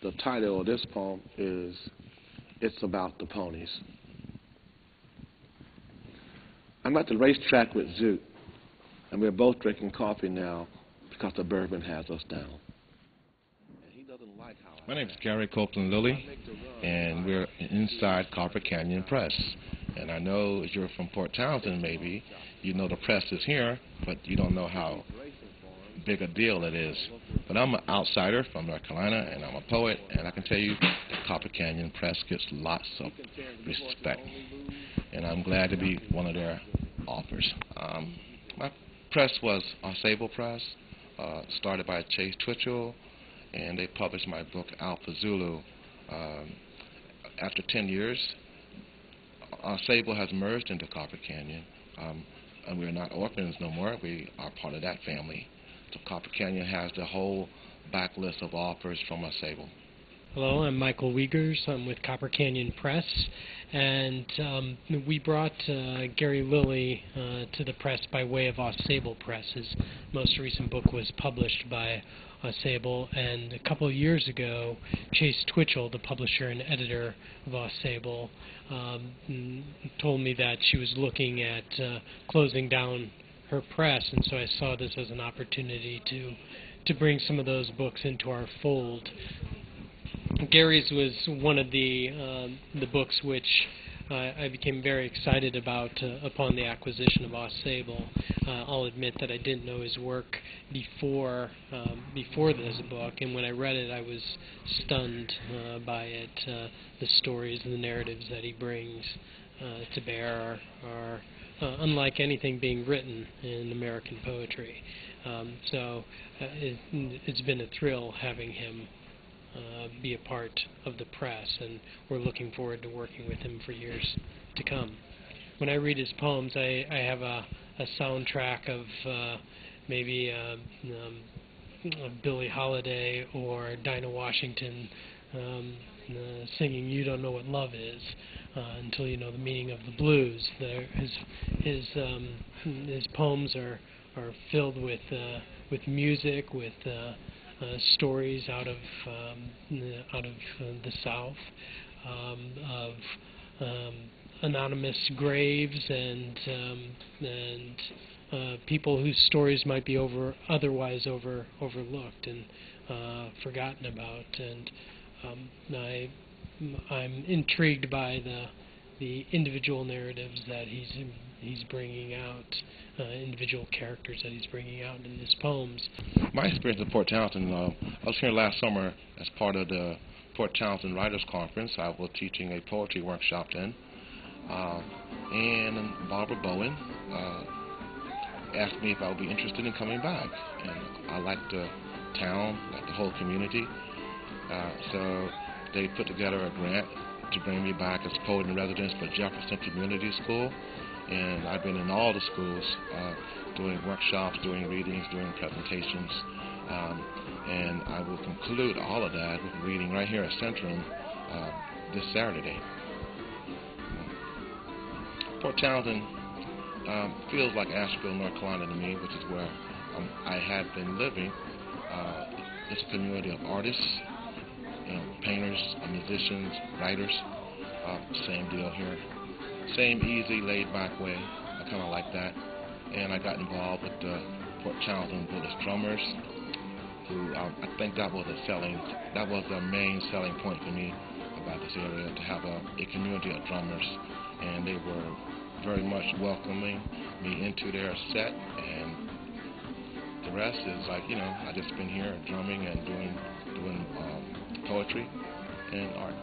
The title of this poem is It's About the Ponies. I'm at the racetrack with Zoot, and we're both drinking coffee now because the bourbon has us down. My name is Copeland Lilley, and we're inside Copper Canyon Press. And I know you're from Port Townsend, maybe. You know the press is here, but you don't know how big a deal it is. But I'm an outsider from North Carolina, and I'm a poet, and I can tell you that Copper Canyon Press gets lots of respect. And I'm glad to be one of their authors. My press was Sable Press, started by Chase Twitchell, and they published my book Alpha Zulu. After 10 years, Sable has merged into Copper Canyon, and we're not orphans no more. We are part of that family. So Copper Canyon has the whole backlist of authors from Sable. Hello, I'm Michael Wiegers. I'm with Copper Canyon Press, and we brought Gary Lilley to the press by way of Sable Press. His most recent book was published by Sable, and a couple of years ago, Chase Twitchell, the publisher and editor of Sable, told me that she was looking at closing down her press, and so I saw this as an opportunity to bring some of those books into our fold. Gary's was one of the books which I became very excited about upon the acquisition of Sable. I'll admit that I didn't know his work before this book, and when I read it, I was stunned by it. The stories and the narratives that he brings to bear are unlike anything being written in American poetry. So it's been a thrill having him be a part of the press, and we're looking forward to working with him for years to come. When I read his poems, I have a soundtrack of maybe Billie Holiday or Dinah Washington singing "You Don't Know What Love Is" until you know the meaning of the blues. His poems are filled with music, with stories out of the South, of anonymous graves and people whose stories might be otherwise overlooked and forgotten about. And I'm intrigued by the individual narratives that he's bringing out, individual characters that he's bringing out in his poems. My experience at Port Townsend, I was here last summer as part of the Port Townsend Writers Conference. I was teaching a poetry workshop then, and Barbara Bowen asked me if I would be interested in coming back. And I liked the town, like the whole community, so they put together a grant to bring me back as poet in residence for Jefferson Community School. And I've been in all the schools doing workshops, doing readings, doing presentations, and I will conclude all of that with a reading right here at Centrum this Saturday. Port Townsend feels like Asheville, North Carolina to me, which is where I have been living. It's a community of artists, painters, musicians, writers. Same deal here. Same easy, laid-back way. I kind of like that. And I got involved with the Port Townsend Village Drummers, who I think that was the main selling point for me about this area, to have a community of drummers. And they were very much welcoming me into their set, and the rest is like, I just been here drumming and doing poetry and art.